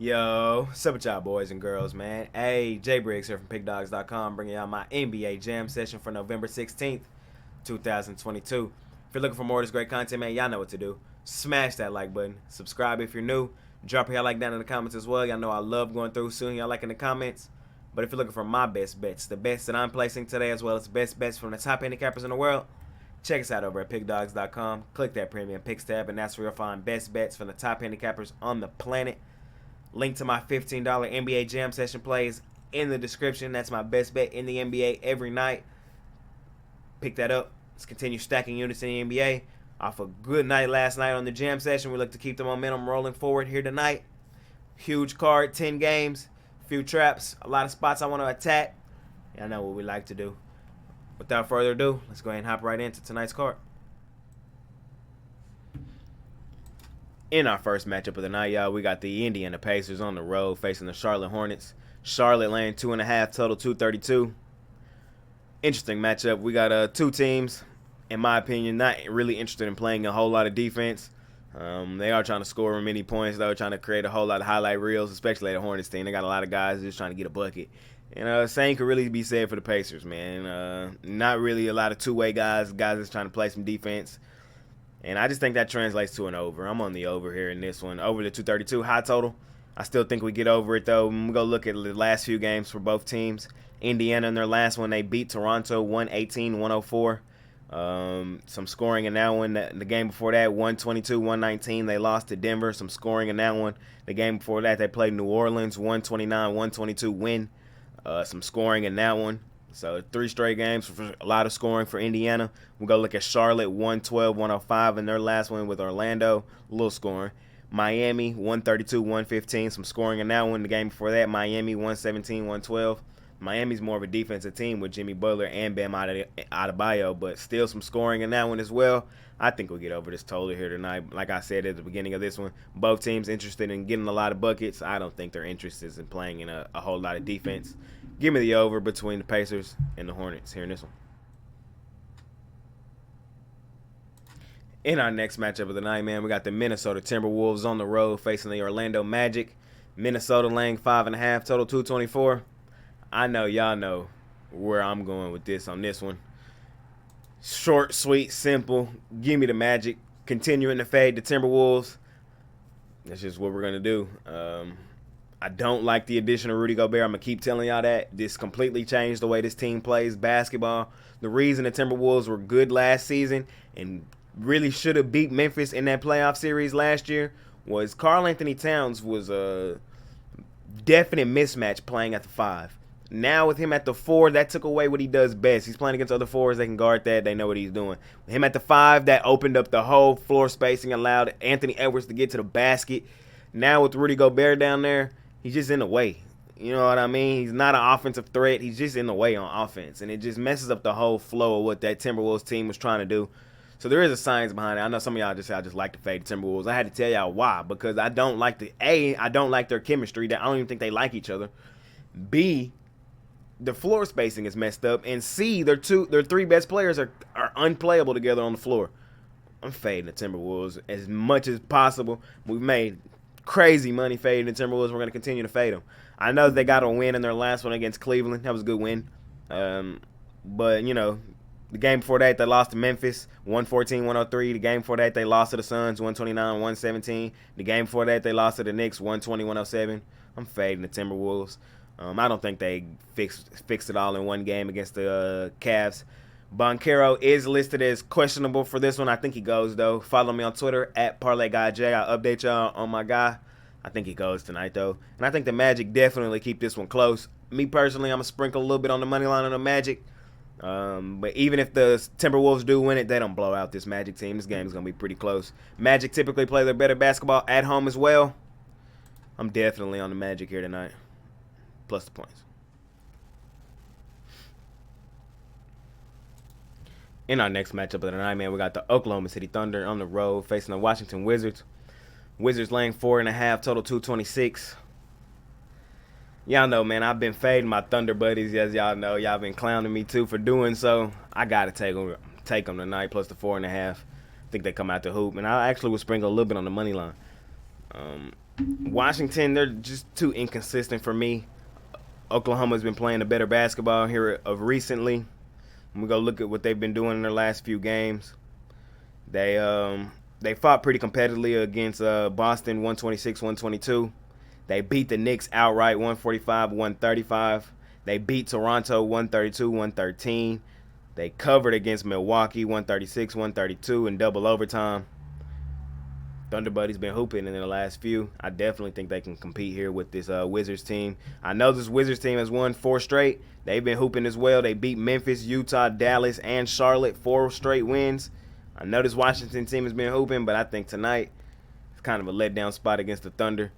Yo, what's up with y'all boys and girls, man? Hey, Jay Briggs here from Pickdawgz.com, bringing y'all my NBA Jam session for November 16th, 2022. If you're looking for more of this great content, man, y'all know what to do. Smash that like button. Subscribe if you're new. Drop your like down in the comments as well. Y'all know I love going through soon. Y'all like in the comments. But if you're looking for my best bets, the bets that I'm placing today, as well as best bets from the top handicappers in the world, check us out over at Pickdawgz.com. Click that premium picks tab, and that's where you'll find best bets from the top handicappers on the planet. Link to my $15 NBA Jam session plays in the description. That's my best bet in the NBA every night. Pick that up. Let's continue stacking units in the NBA. Off a good night last night on the Jam session, we look to keep the momentum rolling forward here tonight. Huge card, 10 games, few traps, a lot of spots I want to attack. Y'all know what we like to do. Without further ado, let's go ahead and hop right into tonight's card. In our first matchup of the night, y'all, we got the Indiana Pacers on the road facing the Charlotte Hornets. Charlotte laying 2.5, total 232. Interesting matchup. We got two teams, in my opinion, not really interested in playing a whole lot of defense. They are trying to score many points, though, trying to create a whole lot of highlight reels, especially the Hornets team. They got a lot of guys just trying to get a bucket. And same could really be said for the Pacers, man. Not really a lot of two-way guys that's trying to play some defense. And I just think that translates to an over. I'm on the over here in this one. Over the 232 high total. I still think we get over it, though. We'll go look at the last few games for both teams. Indiana in their last one, they beat Toronto 118-104. Some scoring in that one. The game before that, 122-119. They lost to Denver. Some scoring in that one. The game before that, they played New Orleans 129-122 win. Some scoring in that one. So 3 straight games for a lot of scoring for Indiana. We'll go look at Charlotte 112-105 in their last one with Orlando. A little scoring. Miami 132-115. Some scoring in that one. The game before that, Miami 117-112. Miami's more of a defensive team with Jimmy Butler and Bam Adebayo, but still some scoring in that one as well. I think we'll get over this total here tonight. Like I said at the beginning of this one, both teams interested in getting a lot of buckets. I don't think they're interested in playing in a whole lot of defense. Give me the over between the Pacers and the Hornets here in this one. In our next matchup of the night, man, we got the Minnesota Timberwolves on the road facing the Orlando Magic. Minnesota laying 5.5, total 224. I know y'all know where I'm going with this on this one. Short, sweet, simple. Give me the Magic. Continuing to fade the Timberwolves. That's just what we're going to do. I don't like the addition of Rudy Gobert. I'm going to keep telling y'all that. This completely changed the way this team plays basketball. The reason the Timberwolves were good last season and really should have beat Memphis in that playoff series last year was Karl Anthony Towns was a definite mismatch playing at the 5. Now with him at the 4, that took away what he does best. He's playing against other 4s. They can guard that. They know what he's doing. With him at the 5, that opened up the whole floor spacing, allowed Anthony Edwards to get to the basket. Now with Rudy Gobert down there, he's just in the way. You know what I mean? He's not an offensive threat. He's just in the way on offense. And it just messes up the whole flow of what that Timberwolves team was trying to do. So there is a science behind it. I know some of y'all just say I just like to fade the Timberwolves. I had to tell y'all why. Because I don't like I don't like their chemistry. I don't even think they like each other. B, the floor spacing is messed up, and C, their 3 best players are unplayable together on the floor. I'm fading the Timberwolves as much as possible. We've made crazy money fading the Timberwolves. We're going to continue to fade them. I know they got a win in their last one against Cleveland. That was a good win. But, you know, the game before that, they lost to Memphis, 114-103. The game before that, they lost to the Suns, 129-117. The game before that, they lost to the Knicks, 120-107. I'm fading the Timberwolves. I don't think they fixed it all in one game against the Cavs. Boncaro is listed as questionable for this one. I think he goes, though. Follow me on Twitter, at ParlayGuyJ. I'll update y'all on my guy. I think he goes tonight, though. And I think the Magic definitely keep this one close. Me, personally, I'm going to sprinkle a little bit on the money line on the Magic. But even if the Timberwolves do win it, they don't blow out this Magic team. This game is going to be pretty close. Magic typically play their better basketball at home as well. I'm definitely on the Magic here tonight. Plus the points. In our next matchup of the night, man, we got the Oklahoma City Thunder on the road facing the Washington Wizards. Wizards laying 4.5, total 226. Y'all know, man, I've been fading my Thunder buddies, as y'all know. Y'all been clowning me, too, for doing so. I got to take them tonight, plus the 4.5. I think they come out the hoop. And I actually would sprinkle a little bit on the money line. Washington, they're just too inconsistent for me. Oklahoma's been playing a better basketball here of recently. When we go look at what they've been doing in their last few games. They fought pretty competitively against Boston 126-122. They beat the Knicks outright 145-135. They beat Toronto 132-113. They covered against Milwaukee 136-132 in double overtime. Thunder Buddy's been hooping in the last few. I definitely think they can compete here with this Wizards team. I know this Wizards team has won 4 straight. They've been hooping as well. They beat Memphis, Utah, Dallas, and Charlotte, 4 straight wins. I know this Washington team has been hooping, but I think tonight it's kind of a letdown spot against the Thunder.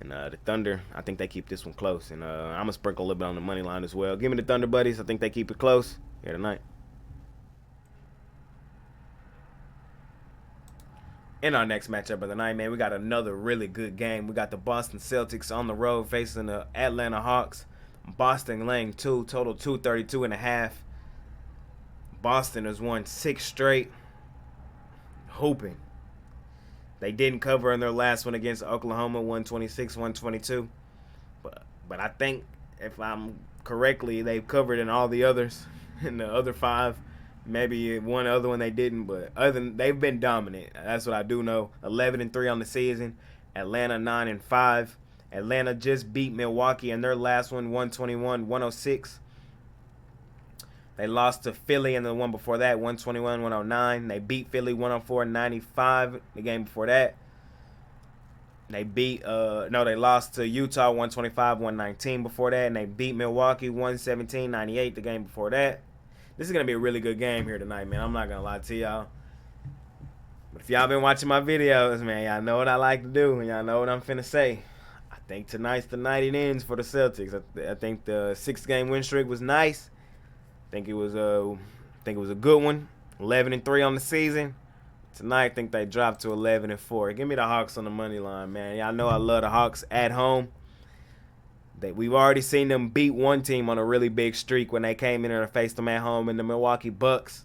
And the Thunder, I think they keep this one close. And I'm going to sprinkle a little bit on the money line as well. Give me the Thunder Buddies. I think they keep it close here tonight. In our next matchup of the night, man, we got another really good game. We got the Boston Celtics on the road facing the Atlanta Hawks. Boston laying 2, total 232.5. Boston has won 6 straight. Hooping. They didn't cover in their last one against Oklahoma, 126-122. But I think, if I'm correctly, they've covered in all the others, in the other 5. Maybe one other one they didn't, but they've been dominant. That's what I do know. 11-3 on the season. Atlanta 9-5. Atlanta just beat Milwaukee in their last one, 121-106. They lost to Philly in the one before that, 121-109. They beat Philly 104-95 the game before that. They lost to Utah 125-119 before that, and they beat Milwaukee 117-98 the game before that. This is going to be a really good game here tonight, man. I'm not going to lie to y'all. But if y'all been watching my videos, man, y'all know what I like to do, and y'all know what I'm finna say. I think tonight's the night it ends for the Celtics. I think the 6-game win streak was nice. I think it was a good one. 11-3 on the season. Tonight, I think they dropped to 11-4. Give me the Hawks on the money line, man. Y'all know I love the Hawks at home. We've already seen them beat one team on a really big streak when they came in there and faced them at home in the Milwaukee Bucks.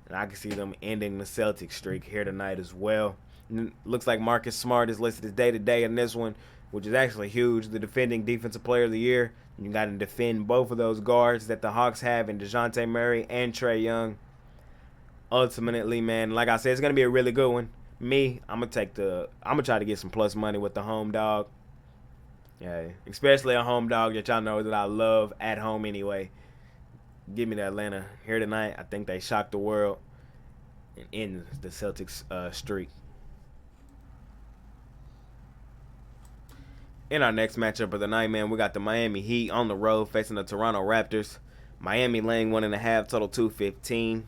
And I can see them ending the Celtics streak here tonight as well. And it looks like Marcus Smart is listed as day-to-day in this one, which is actually huge. The defending Defensive Player of the Year. You got to defend both of those guards that the Hawks have in DeJounte Murray and Trae Young. Ultimately, man, like I said, it's going to be a really good one. I'm going to try to get some plus money with the home dog. Yeah, especially a home dog that y'all know that I love at home anyway. Give me the Atlanta here tonight. I think they shock the world and end the Celtics streak. In our next matchup of the night, man, we got the Miami Heat on the road facing the Toronto Raptors. Miami laying 1.5, total 215.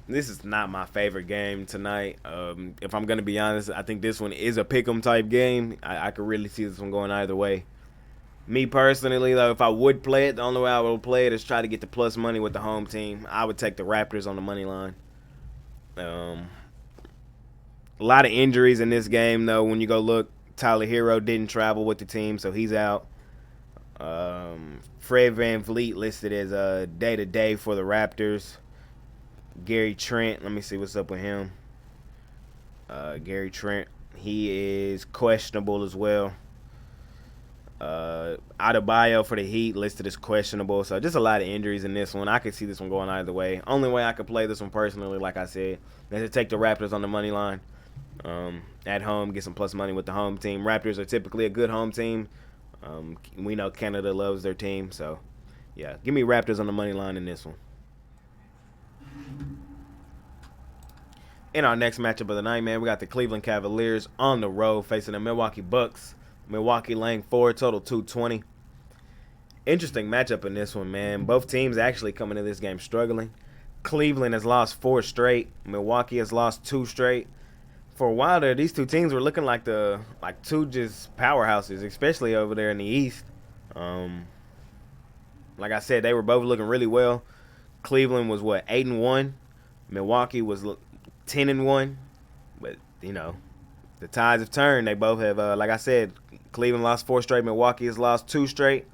This is not my favorite game tonight. If I'm going to be honest, I think this one is a pick'em type game. I could really see this one going either way. Me personally, though, if I would play it, the only way I would play it is try to get the plus money with the home team. I would take the Raptors on the money line. A lot of injuries in this game, though. When you go look, Tyler Hero didn't travel with the team, so he's out. Fred VanVleet listed as day-to-day for the Raptors. Gary Trent, let me see what's up with him. Gary Trent, he is questionable as well. Adebayo for the Heat listed as questionable. So just a lot of injuries in this one. I could see this one going either way. Only way I could play this one personally, like I said, is to take the Raptors on the money line. At home, get some plus money with the home team. Raptors are typically a good home team. We know Canada loves their team. So, yeah, give me Raptors on the money line in this one. In our next matchup of the night, man, we got the Cleveland Cavaliers on the road facing the Milwaukee Bucks. Milwaukee laying 4, total 220. Interesting matchup in this one, man. Both teams actually coming into this game struggling. Cleveland has lost 4 straight. Milwaukee has lost 2 straight. For a while there, these two teams were looking like two just powerhouses, especially over there in the East. Like I said, they were both looking really well. Cleveland was 8-1. Milwaukee was 10-1. But you know, the tides have turned. They both have, like I said, Cleveland lost 4 straight. Milwaukee has lost 2 straight.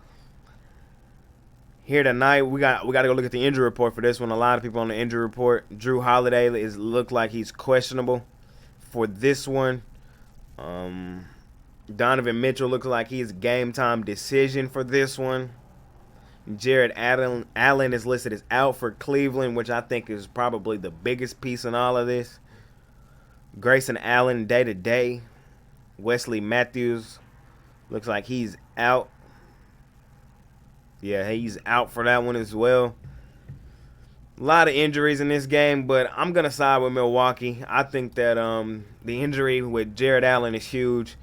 Here tonight, we got to go look at the injury report for this one. A lot of people on the injury report. Drew Holiday looked like he's questionable for this one. Donovan Mitchell looks like he's game time decision for this one. Jared Allen is listed as out for Cleveland, which I think is probably the biggest piece in all of this. Grayson Allen day to day. Wesley Matthews looks like he's out. Yeah, he's out for that one as well. A lot of injuries in this game, but I'm going to side with Milwaukee. I think that the injury with Jared Allen is huge.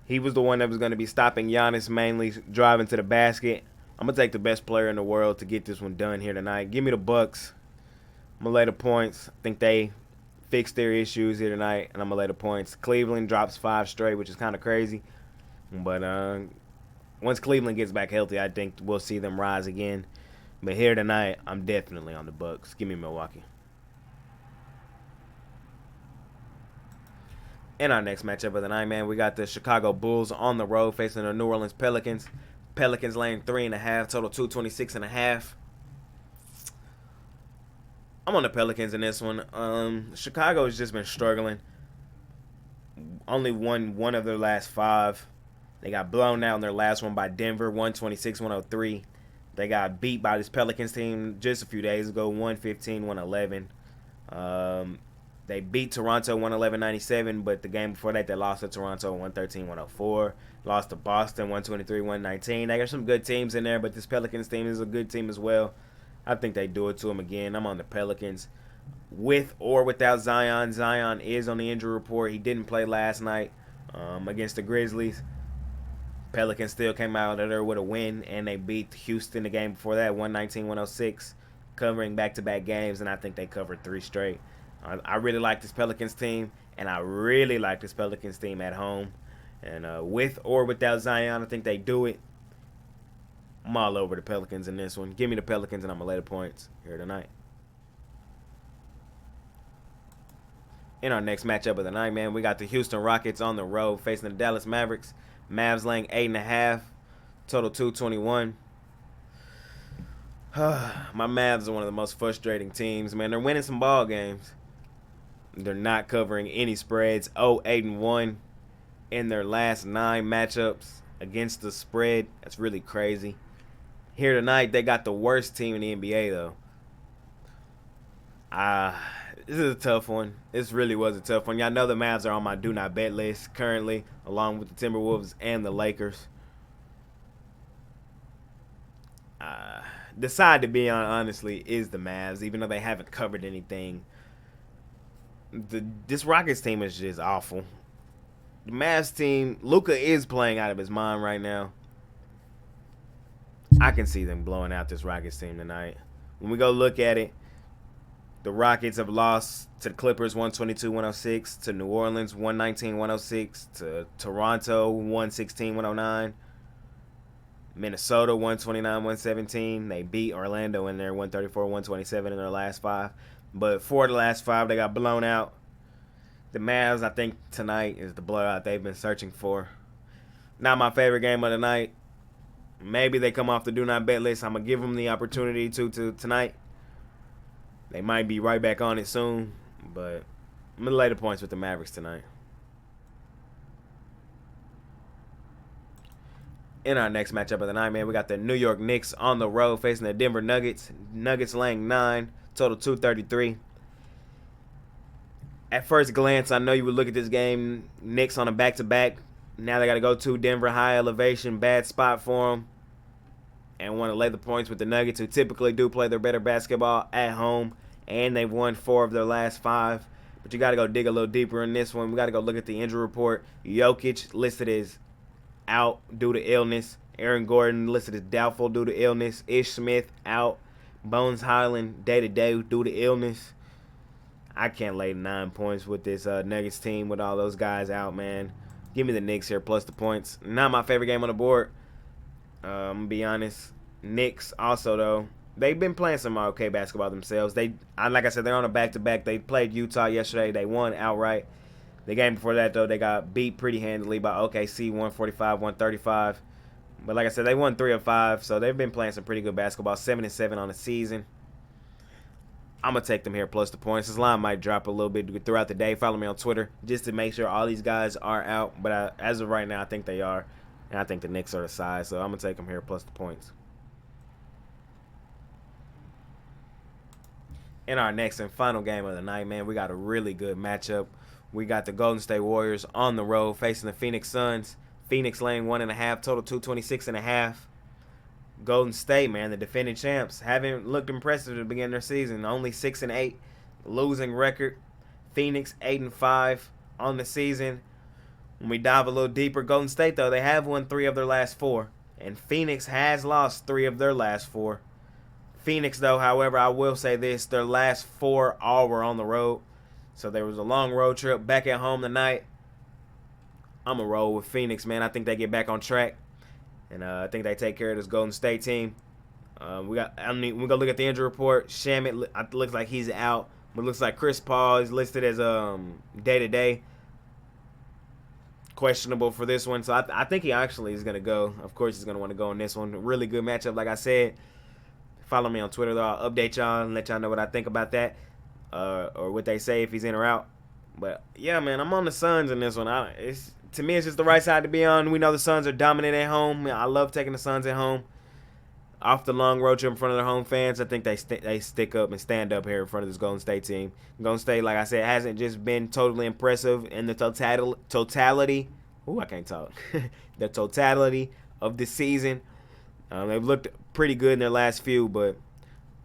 He was the one that was going to be stopping Giannis, mainly driving to the basket. I'm going to take the best player in the world to get this one done here tonight. Give me the Bucks. I'm going to lay the points. I think they fixed their issues here tonight, and I'm going to lay the points. Cleveland drops 5 straight, which is kind of crazy. But once Cleveland gets back healthy, I think we'll see them rise again. But here tonight, I'm definitely on the Bucks. Give me Milwaukee. In our next matchup of the night, man, we got the Chicago Bulls on the road facing the New Orleans Pelicans. Pelicans laying 3.5, total 226.5. I'm on the Pelicans in this one. Chicago has just been struggling. Only won one of their last 5. They got blown out in their last one by Denver, 126-103. They got beat by this Pelicans team just a few days ago, 115-111. They beat Toronto 111-97, but the game before that, they lost to Toronto 113-104. Lost to Boston 123-119. They got some good teams in there, but this Pelicans team is a good team as well. I think they do it to them again. I'm on the Pelicans. With or without Zion. Zion is on the injury report. He didn't play last night against the Grizzlies. Pelicans still came out of there with a win, and they beat Houston the game before that, 119-106, covering back-to-back games, and I think they covered 3 straight. I really like this Pelicans team, and I really like this Pelicans team at home. And with or without Zion, I think they do it. I'm all over the Pelicans in this one. Give me the Pelicans, and I'm going to lay the points here tonight. In our next matchup of the night, man, we got the Houston Rockets on the road facing the Dallas Mavericks. Mavs laying 8.5, total 221. My Mavs are one of the most frustrating teams, man. They're winning some ball games. They're not covering any spreads. 0-8-1 in their last 9 matchups against the spread. That's really crazy. Here tonight, they got the worst team in the NBA, though. This is a tough one. This really was a tough one. Y'all know the Mavs are on my do not bet list currently, along with the Timberwolves and the Lakers. The side to be on, honestly, is the Mavs, even though they haven't covered anything. This Rockets team is just awful. The Mavs team, Luka is playing out of his mind right now. I can see them blowing out this Rockets team tonight. When we go look at it, the Rockets have lost to the Clippers 122-106, to New Orleans 119-106, to Toronto 116-109, Minnesota 129-117. They beat Orlando in there 134-127 in their last 5. But 4 of the last 5, they got blown out. The Mavs, I think tonight is the blowout they've been searching for. Not my favorite game of the night. Maybe they come off the do not bet list. I'm going to give them the opportunity to tonight. They might be right back on it soon, but I'm going to lay the points with the Mavericks tonight. In our next matchup of the night, man, we got the New York Knicks on the road facing the Denver Nuggets. Nuggets laying 9, total 233. At first glance, I know you would look at this game, Knicks on a back-to-back. Now they got to go to Denver, high elevation, bad spot for them. And want to lay the points with the Nuggets, who typically do play their better basketball at home. And they've won 4 of their last 5. But you got to go dig a little deeper in this one. We got to go look at the injury report. Jokic listed as out due to illness. Aaron Gordon listed as doubtful due to illness. Ish Smith out. Bones Highland day-to-day due to illness. I can't lay 9 points with this Nuggets team with all those guys out, man. Give me the Knicks here plus the points. Not my favorite game on the board. I'm going to be honest. Knicks also, though, they've been playing some okay basketball themselves. Like I said, they're on a back-to-back. They played Utah yesterday. They won outright. The game before that, though, they got beat pretty handily by OKC, 145-135. But like I said, they won 3 of 5, so they've been playing some pretty good basketball, 7-7 on the season. I'm going to take them here plus the points. This line might drop a little bit throughout the day. Follow me on Twitter just to make sure all these guys are out. But as of right now, I think they are. And I think the Knicks are the side. So I'm going to take them here plus the points. In our next and final game of the night, man, we got a really good matchup. We got the Golden State Warriors on the road facing the Phoenix Suns. Phoenix laying 1.5, total 226.5. Golden State, man, the defending champs, haven't looked impressive at the beginning of their season. Only 6-8, losing record. Phoenix 8-5 on the season. When we dive a little deeper, Golden State, though, they have won 3 of their last 4. And Phoenix has lost 3 of their last 4. Phoenix, though, however, I will say this, their last 4 all were on the road. So there was a long road trip back at home tonight. I'm going to roll with Phoenix, man. I think they get back on track. And I think they take care of this Golden State team. We're going to look at the injury report. Shamet looks like he's out. But it looks like Chris Paul is listed as day-to-day. Questionable for this one. So I think he actually is going to go. Of course, he's going to want to go in this one. A really good matchup, like I said. Follow me on Twitter, though. I'll update y'all and let y'all know what I think about that. Or what they say if he's in or out. But, yeah, man, I'm on the Suns in this one. To me, it's just the right side to be on. We know the Suns are dominant at home. I love taking the Suns at home. Off the long road trip in front of their home fans, I think they stick up and stand up here in front of this Golden State team. Golden State, like I said, hasn't just been totally impressive in the totality. Ooh, I can't talk. The totality of the season. They've looked pretty good in their last few, but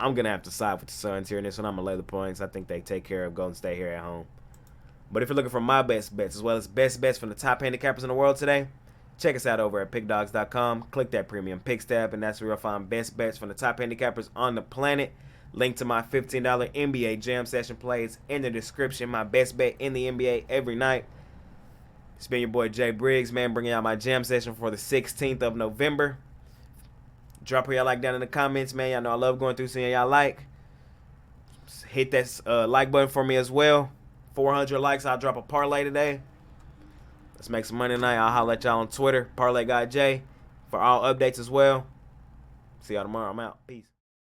I'm going to have to side with the Suns here in this one. I'm going to lay the points. I think they take care of Golden State here at home. But if you're looking for my best bets as well as best bets from the top handicappers in the world today, check us out over at Pickdawgz.com. Click that premium picks tab, and that's where you'll find best bets from the top handicappers on the planet. Link to my $15 NBA Jam Session plays in the description. My best bet in the NBA every night. It's been your boy Jay Briggs, man, bringing out my Jam Session for the 16th of November. Drop what y'all like down in the comments, man. Y'all know I love going through seeing y'all like. Just hit that like button for me as well. 400 likes, I'll drop a parlay today. Let's make some money tonight. I'll holler at y'all on Twitter, Parlay Guy J, for all updates as well. See y'all tomorrow. I'm out. Peace.